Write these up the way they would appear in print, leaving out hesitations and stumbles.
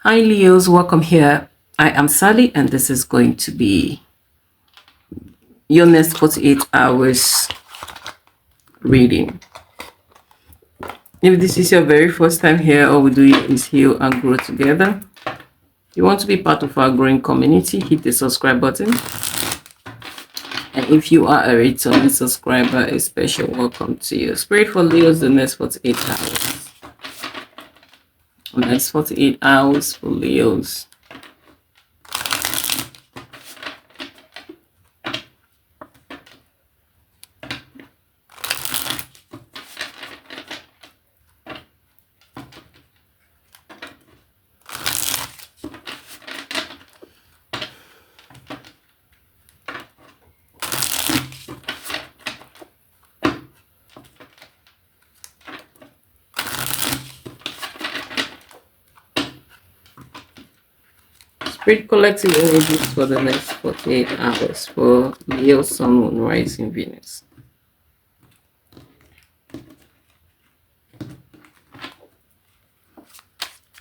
Hi Leos, welcome here. I am Sally and this is going to be your next 48 hours reading. If this is your very first time here, all we do is heal and grow together. You want to be part of our growing community, hit the subscribe button. And if you are a returning subscriber, a special welcome to you. Spirit for Leos, the next 48 hours. The next 48 hours for Leos. Spirit collective energies for the next 48 hours for Leo, Sun, Moon, Rising, Venus.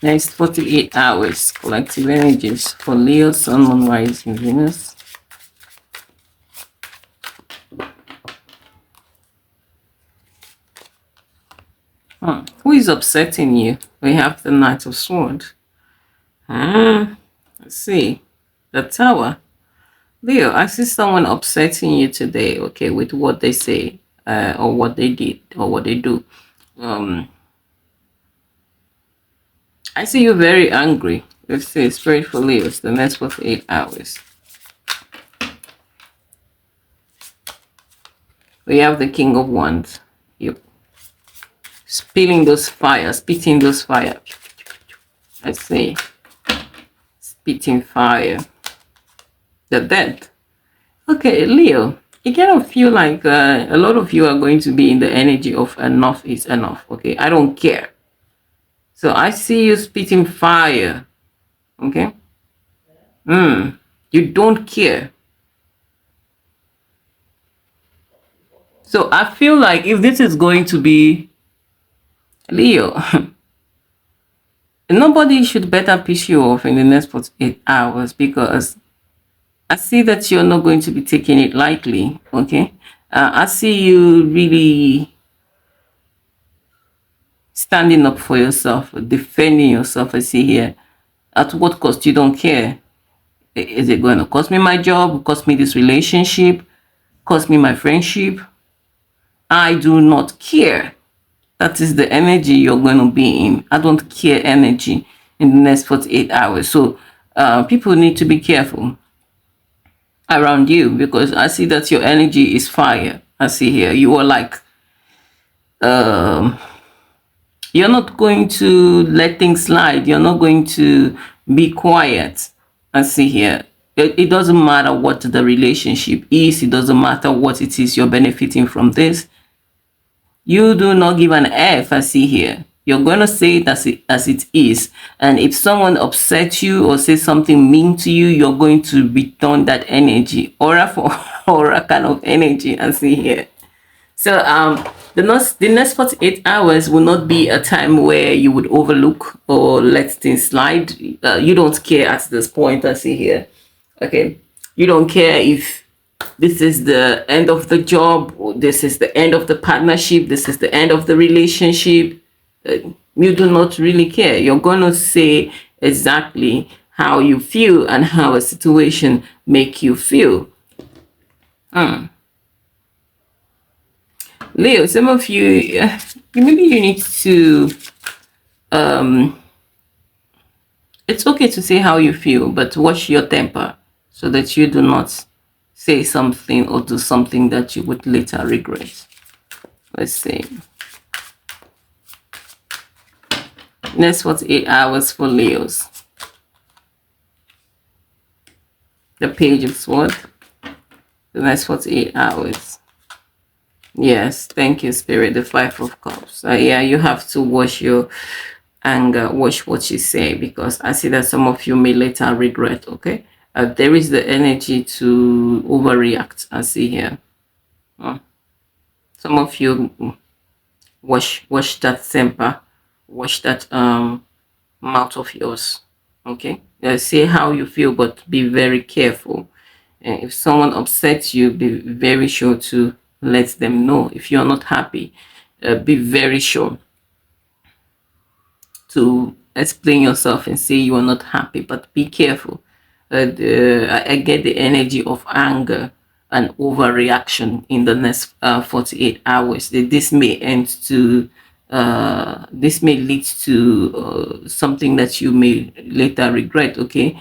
Next 48 hours, collective energies for Leo, Sun, Moon, Rising, Venus. Who is upsetting you? We have the Knight of Swords. Let's see. The Tower. Leo, I see someone upsetting you today, okay, with what they say, or what they did, or what they do. I see you very angry. Let's see, Spirit for Leos, the next 48 hours. We have the King of Wands. Yep. Spitting those fire. I see. Spitting fire. The Death. Okay, Leo, it kind of feel like a lot of you are going to be in the energy of enough is enough. Okay, I don't care. So I see you spitting fire. Okay. You don't care. So I feel like if this is going to be Leo, nobody should better piss you off in the next 48 hours because I see that you're not going to be taking it lightly. Okay. I see you really standing up for yourself, defending yourself. I see here. At what cost? You don't care. Is it going to cost me my job? Cost me this relationship? Cost me my friendship? I do not care. That is the energy you're going to be in. I don't care energy in the next 48 hours. So people need to be careful around you because I see that your energy is fire. I see here you are like you're not going to let things slide. You're not going to be quiet. I see here. It doesn't matter what the relationship is. It doesn't matter what it is you're benefiting from this. You do not give an F, I see here. You're going to say it as it is. And if someone upsets you or says something mean to you, you're going to return that energy. Aura for aura kind of energy, I see here. So the next 48 hours will not be a time where you would overlook or let things slide. You don't care at this point, I see here. Okay. You don't care if this is the end of the job, this is the end of the partnership, this is the end of the relationship. You do not really care. You're going to say exactly how you feel and how a situation make you feel. Leo, some of you, maybe you need to, it's okay to say how you feel, but watch your temper so that you do not say something or do something that you would later regret. Let's see. Next 48 hours for Leos. The Page of Swords. The next 48 hours. Yes, thank you, Spirit. The Five of Cups. Yeah, you have to watch your anger, watch what you say, because I see that some of you may later regret, okay? There is the energy to overreact, I see here. Some of you watch that temper, watch that mouth of yours. Okay, say how you feel, but be very careful. If someone upsets you, be very sure to let them know. If you're not happy, be very sure to explain yourself and say you are not happy, but be careful. I get the energy of anger and overreaction in the next 48 hours. This may end to this may lead to something that you may later regret. Okay,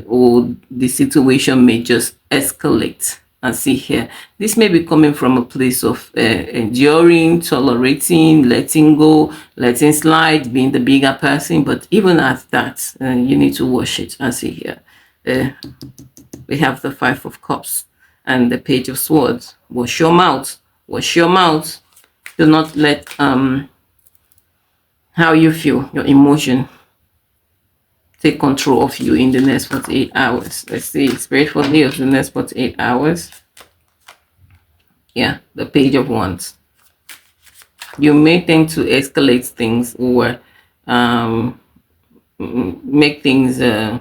or the situation may just escalate. And see here, this may be coming from a place of enduring, tolerating, letting go, letting slide, being the bigger person. But even at that, you need to wash it. And see here, we have the Five of Cups and the Page of Swords. Wash your mouth. Wash your mouth. Do not let how you feel, your emotion, take control of you in the next 48 hours. Let's see, Spirit for Leo, the next 48 hours. Yeah, the Page of Wands. You may tend to escalate things or make things an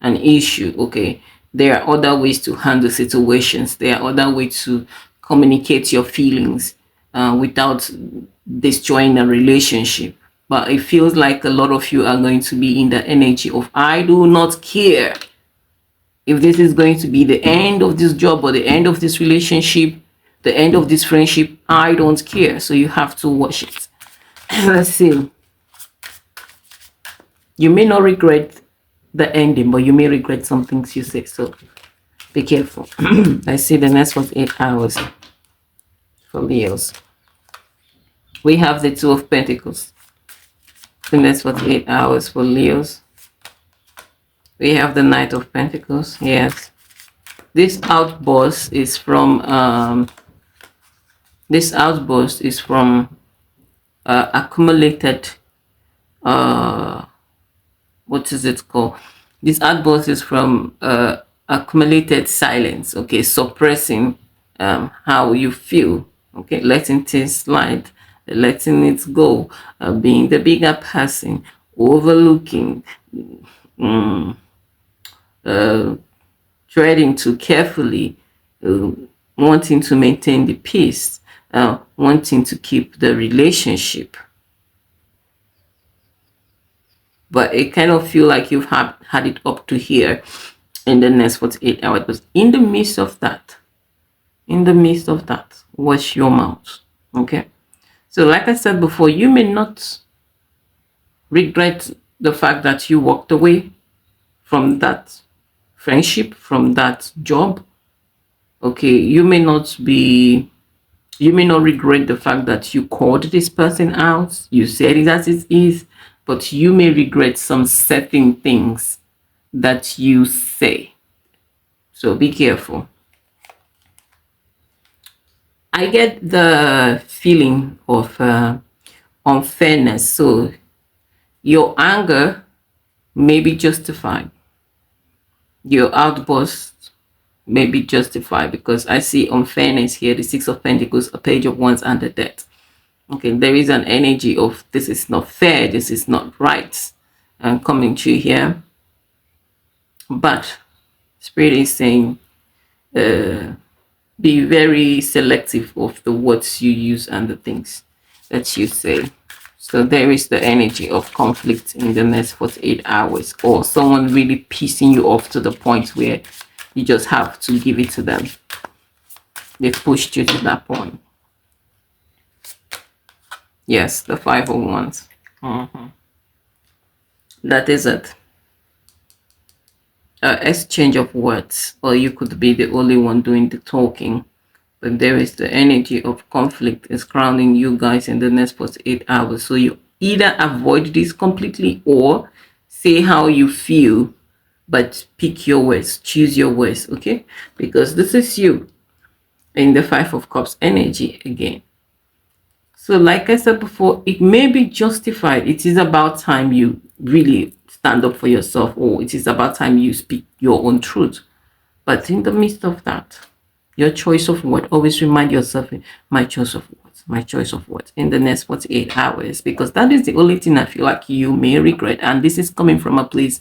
issue. Okay, there are other ways to handle situations. There are other ways to communicate your feelings without destroying a relationship. But it feels like a lot of you are going to be in the energy of I do not care if this is going to be the end of this job or the end of this relationship, the end of this friendship. I don't care. So you have to watch it. Let's see. You may not regret the ending, but you may regret some things you say. So be careful. I see the next 48 hours for Leos. We have the Two of Pentacles. The next 48 hours for Leos. We have the Knight of Pentacles. Yes. This outburst is from accumulated what is it called? This outburst is from accumulated silence. Okay, suppressing how you feel. Okay, letting things slide, letting it go, being the bigger person, overlooking, treading too carefully, wanting to maintain the peace, wanting to keep the relationship. But it kind of feel like you've had it up to here in the next 48 hours. But in the midst of that, wash your mouth. Okay. So like I said before, you may not regret the fact that you walked away from that friendship, from that job. Okay. You may not regret the fact that you called this person out. You said it as it is. But you may regret some certain things that you say. So be careful. I get the feeling of unfairness. So your anger may be justified. Your outburst may be justified because I see unfairness here. The Six of Pentacles, a Page of Wands, and the Death. Okay, there is an energy of this is not fair, this is not right, and coming to here. But Spirit is saying, be very selective of the words you use and the things that you say. So there is the energy of conflict in the next 48 hours, or someone really pissing you off to the point where you just have to give it to them. They pushed you to that point. Yes, the Five of Wands. That is it. Exchange of words, or you could be the only one doing the talking. But there is the energy of conflict is crowning you guys in the next 48 hours. So you either avoid this completely or say how you feel, but pick your words, choose your words, okay? Because this is you in the Five of Cups energy again. So like I said before, it may be justified. It is about time you really stand up for yourself, or it is about time you speak your own truth. But in the midst of that, your choice of word, always remind yourself, my choice of words. my choice of what in the next 48 hours, because that is the only thing I feel like you may regret. And this is coming from a place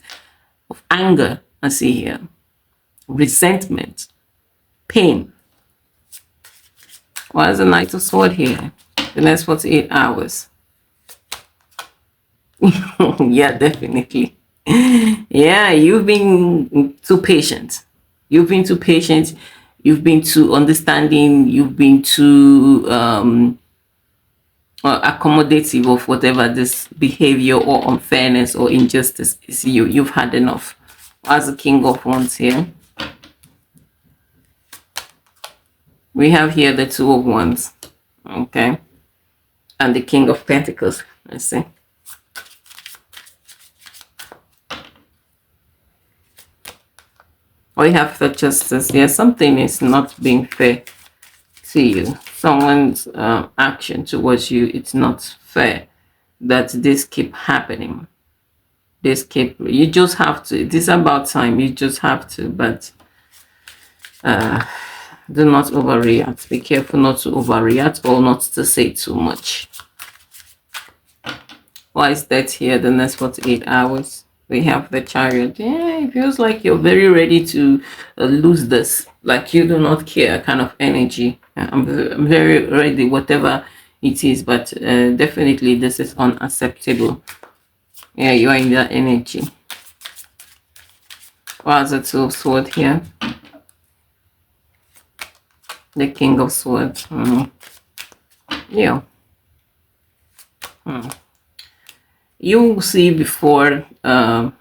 of anger. I see here resentment, pain. Why is the Knight of Sword here? The next 48 hours. Yeah, definitely. Yeah, you've been too patient. You've been too patient. You've been too understanding. You've been too accommodative of whatever this behavior or unfairness or injustice is. You've had enough. As the King of Wands here, we have here the Two of Wands, okay, and the King of Pentacles. Let's see. We have the Justice here. Something is not being fair to you. Someone's action towards you, it's not fair. That this keep happening. You just have to. It is about time. You just have to. But do not overreact. Be careful not to overreact or not to say too much. Why is that here? The next 48 hours. We have the Chariot. Yeah, it feels like you're very ready to lose this. Like you do not care kind of energy. I'm very ready, whatever it is. But definitely this is unacceptable. Yeah, you are in that energy. What's the Two of Swords here? The King of Swords. Yeah. You will see before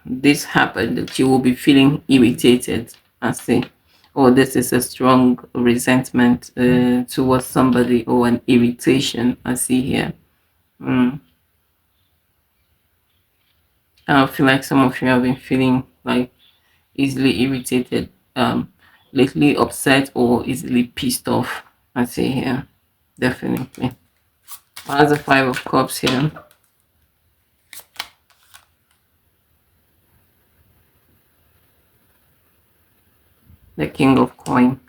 this happened that you will be feeling irritated. I see. Or this is a strong resentment towards somebody, or an irritation. I see here. I feel like some of you have been feeling like easily irritated, lately upset, or easily pissed off. I see here. Definitely. As the Five of Cups here. The King of Coin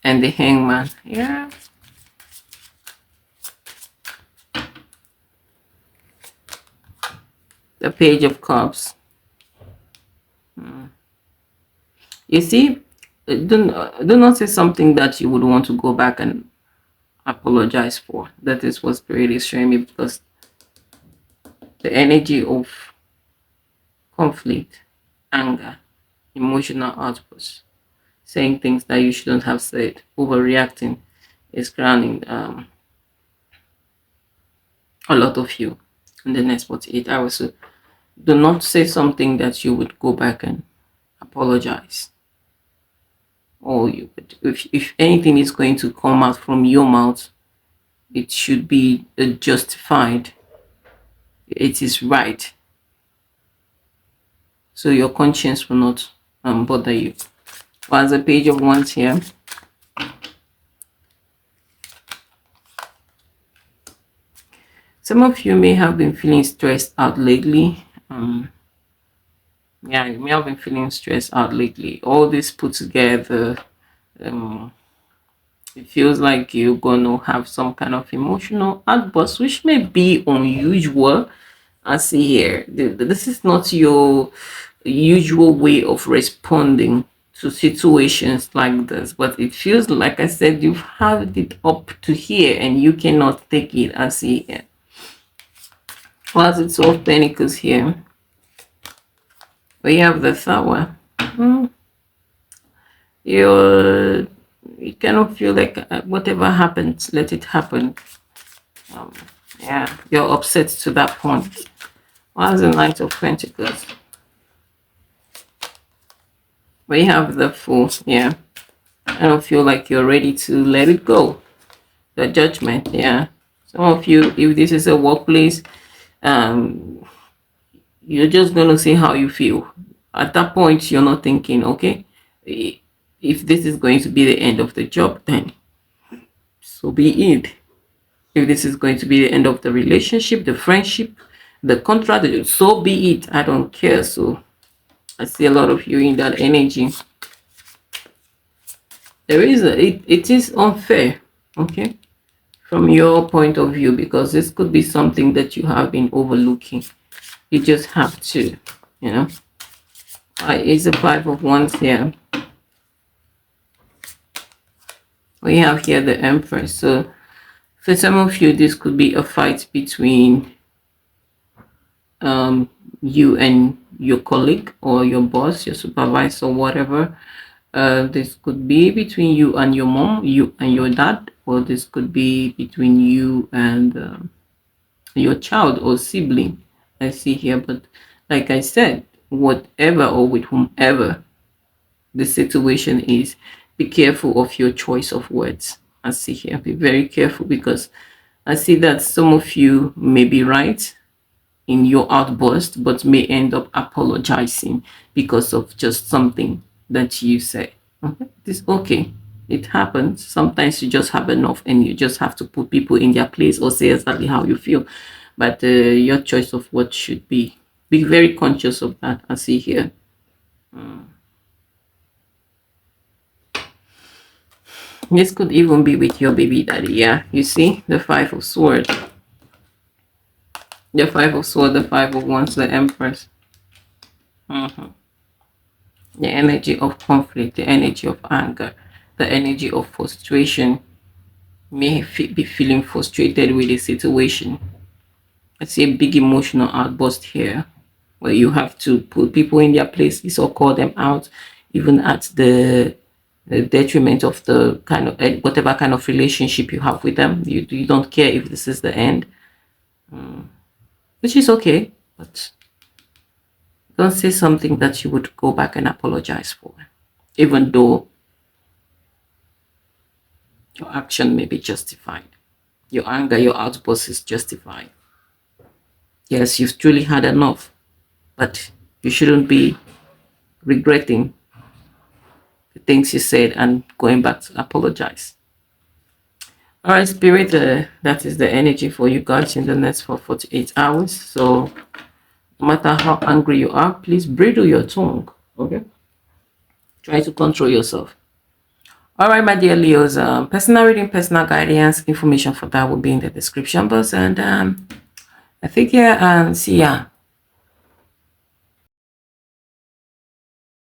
and the Hangman. Yeah. The Page of Cups. You see, do not say something that you would want to go back and apologize for. That is what Spirit is showing me, because the energy of conflict, anger, emotional outbursts, saying things that you shouldn't have said, overreacting is crowning a lot of you in the next 48 hours. So do not say something that you would go back and apologize. Or you would, if anything is going to come out from your mouth, it should be justified. It is right. So your conscience will not bother you. As a Page of Wands here. Some of you may have been feeling stressed out lately. Yeah, you may have been feeling stressed out lately. All this put together, it feels like you're going to have some kind of emotional outburst, which may be unusual. I see here. This is not your usual way of responding to situations like this, but it feels like I said you've had it up to here and you cannot take it. I see here. What's it of Pentacles here? We have the Tower. You cannot feel like whatever happens, let it happen. Yeah, you're upset to that point. What's the Knight of Pentacles? We have the Fool. Yeah, I don't feel like you're ready to let it go. The Judgment. Yeah, some of you, if this is a workplace, you're just gonna see how you feel. At that point, you're not thinking, okay, if this is going to be the end of the job, then so be it. If this is going to be the end of the relationship, the friendship, the contract, so be it. I don't care. So I see a lot of you in that energy. There is it is unfair. Okay, from your point of view, because this could be something that you have been overlooking. You just have to, you know. It's the 5 of Wands here. We have here the Empress. So for some of you, this could be a fight between you and your colleague or your boss, your supervisor, whatever. This could be between you and your mom, you and your dad, or this could be between you and your child or sibling. I see here, but like I said, whatever or with whomever the situation is, be careful of your choice of words. I see here, be very careful, because I see that some of you may be right in your outburst, but may end up apologizing because of just something that you say. Okay, this okay. It happens. Sometimes you just have enough, and you just have to put people in their place or say exactly how you feel. But your choice of what should be very conscious of that. I see here. This could even be with your baby daddy. Yeah, you see the 5 of Swords, the 5 of Swords, the 5 of Wands, the Empress. The energy of conflict, the energy of anger, the energy of frustration. May be feeling frustrated with the situation. I see a big emotional outburst here, where you have to put people in their places or call them out, even at the detriment of the kind of whatever kind of relationship you have with them. You don't care if this is the end, which is okay, but don't say something that you would go back and apologize for, even though your action may be justified. Your anger, your outburst is justified. Yes, you've truly had enough, but you shouldn't be regretting the things you said and going back to apologize. All right, Spirit, that is the energy for you guys in the next 48 hours. So no matter how angry you are, please bridle your tongue, okay? Try to control yourself. All right, my dear Leos, personal reading, personal guidance, information for that will be in the description box. And I think, yeah, and see ya